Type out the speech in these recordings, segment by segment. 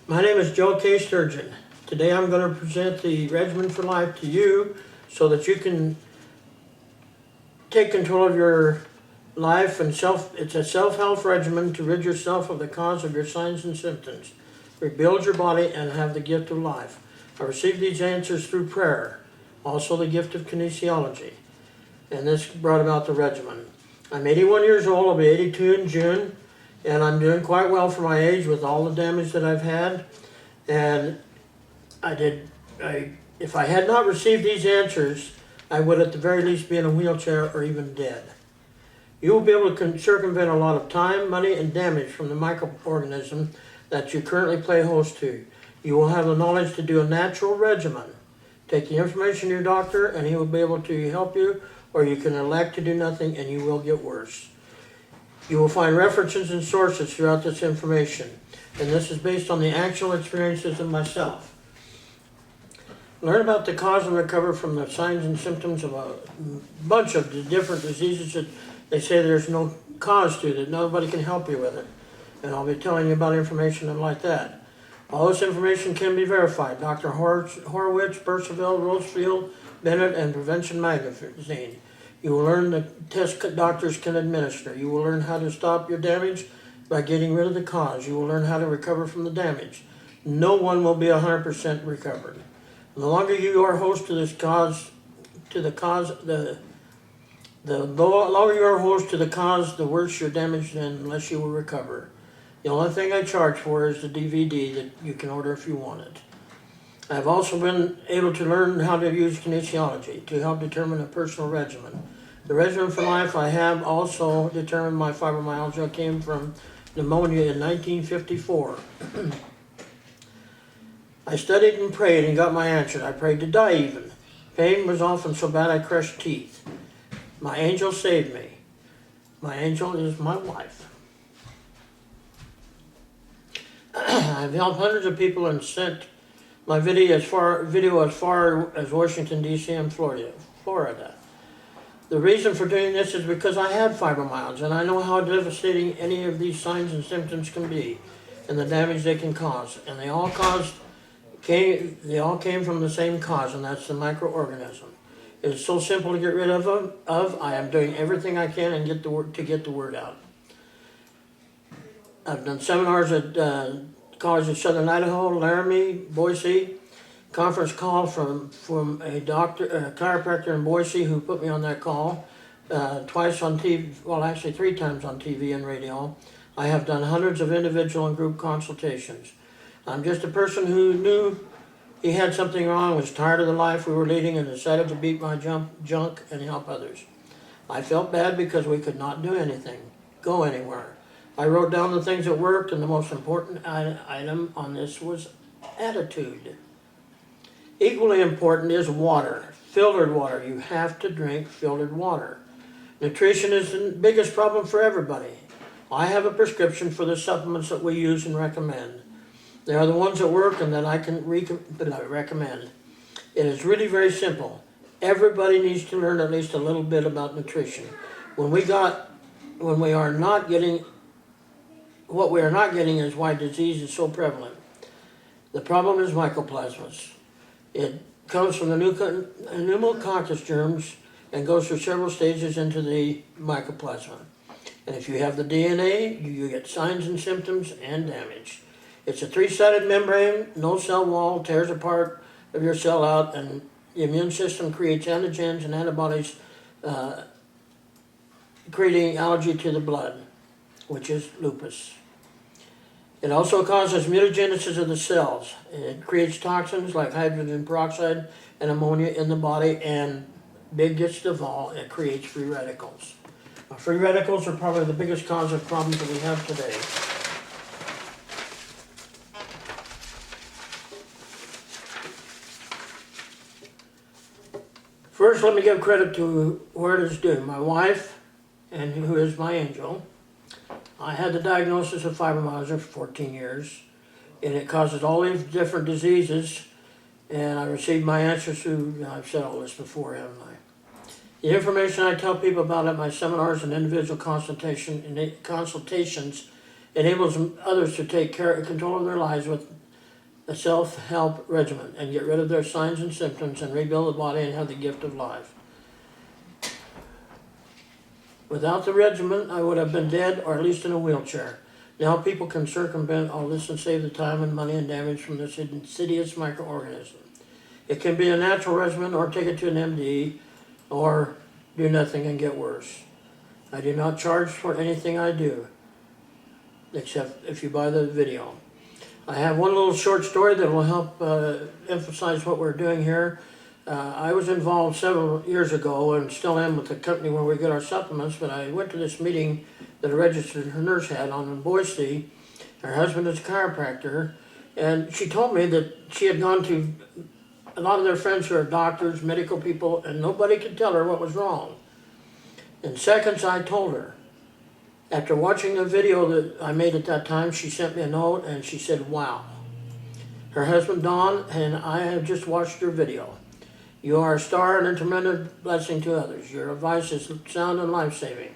My name is Joe K. Sturgeon. Today I'm going to present the regimen for life to you so that you can take control of your life and it's a self-help regimen to rid yourself of the cause of your signs and symptoms, rebuild your body, and have the gift of life. I received these answers through prayer, also the gift of kinesiology, and this brought about the regimen. I'm 81 years old, I'll be 82 in June, and I'm doing quite well for my age with all the damage that I've had. And if I had not received these answers, I would at the very least be in a wheelchair or even dead. You will be able to circumvent a lot of time, money, and damage from the microorganism that you currently play host to. You will have the knowledge to do a natural regimen. Take the information to your doctor and he will be able to help you, or you can elect to do nothing and you will get worse. You will find references and sources throughout this information, and this is based on the actual experiences of myself. Learn about the cause and recover from the signs and symptoms of a bunch of the different diseases that they say there's no cause to, that nobody can help you with it. And I'll be telling you about information like that. All this information can be verified. Dr. Horowitz, Percival, Rosefield, Bennett, and Prevention Magazine. You will learn the tests doctors can administer. You will learn how to stop your damage by getting rid of the cause. You will learn how to recover from the damage. No one will be 100% recovered. The longer you are host to this cause, the longer you are host to the cause, the worse your damage, and less you will recover. The only thing I charge for is the DVD that you can order if you want it. I've also been able to learn how to use kinesiology to help determine a personal regimen. The regimen for life I have also determined my fibromyalgia came from pneumonia in 1954. I studied and prayed and got my answer. I prayed to die even. Pain was often so bad I crushed teeth. My angel saved me. My angel is my wife. I've helped hundreds of people and sent my video as far as Washington, D.C. and Florida. The reason for doing this is because I had fibromyalgia and I know how devastating any of these signs and symptoms can be and the damage they can cause. And they all came from the same cause, and that's the microorganism. It's so simple to get rid of. I am doing everything I can and get the word out. I've done seminars at College of Southern Idaho, Laramie, Boise. Conference call from a chiropractor in Boise who put me on that call twice on TV. Well, actually 3 times on TV and radio. I have done hundreds of individual and group consultations. I'm just a person who knew he had something wrong, was tired of the life we were leading, and decided to beat my junk and help others. I felt bad because we could not do anything, go anywhere. I wrote down the things that worked, and the most important item on this was attitude. Equally important is water, filtered water. You have to drink filtered water. Nutrition is the biggest problem for everybody. I have a prescription for the supplements that we use and recommend. They are the ones that work and that I can recommend. It is really very simple. Everybody needs to learn at least a little bit about nutrition. What we are not getting is why disease is so prevalent. The problem is mycoplasmas. It comes from the pneumococcus germs and goes through several stages into the mycoplasma. And if you have the DNA, you get signs and symptoms and damage. It's a 3-sided membrane, no cell wall, tears a part of your cell out, and the immune system creates antigens and antibodies, creating allergy to the blood, which is lupus. It also causes mutagenesis of the cells. It creates toxins like hydrogen peroxide and ammonia in the body, and biggest of all, it creates free radicals. Now, free radicals are probably the biggest cause of problems that we have today. First, let me give credit to where it is due. My wife, and who is my angel, I had the diagnosis of fibromyalgia for 14 years, and it causes all these different diseases, and I received my answers through, I've said all this before, haven't I? The information I tell people about at my seminars and individual consultations enables others to take control of their lives with a self-help regimen and get rid of their signs and symptoms and rebuild the body and have the gift of life. Without the regimen, I would have been dead or at least in a wheelchair. Now people can circumvent all this and save the time and money and damage from this insidious microorganism. It can be a natural regimen or take it to an MD or do nothing and get worse. I do not charge for anything I do, except if you buy the video. I have one little short story that will help emphasize what we're doing here. I was involved several years ago and still am with the company where we get our supplements, but I went to this meeting that a registered nurse had on in Boise. Her husband is a chiropractor, and she told me that she had gone to a lot of their friends who are doctors, medical people, and nobody could tell her what was wrong. In seconds, I told her. After watching the video that I made at that time, she sent me a note and she said, wow. Her husband, Don, and I have just watched your video. You are a star and a tremendous blessing to others. Your advice is sound and life-saving.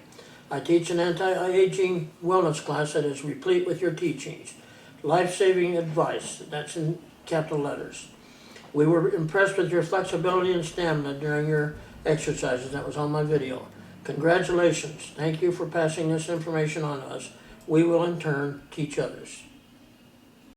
I teach an anti-aging wellness class that is replete with your teachings. Life-saving advice, that's in capital letters. We were impressed with your flexibility and stamina during your exercises. That was on my video. Congratulations. Thank you for passing this information on to us. We will in turn teach others.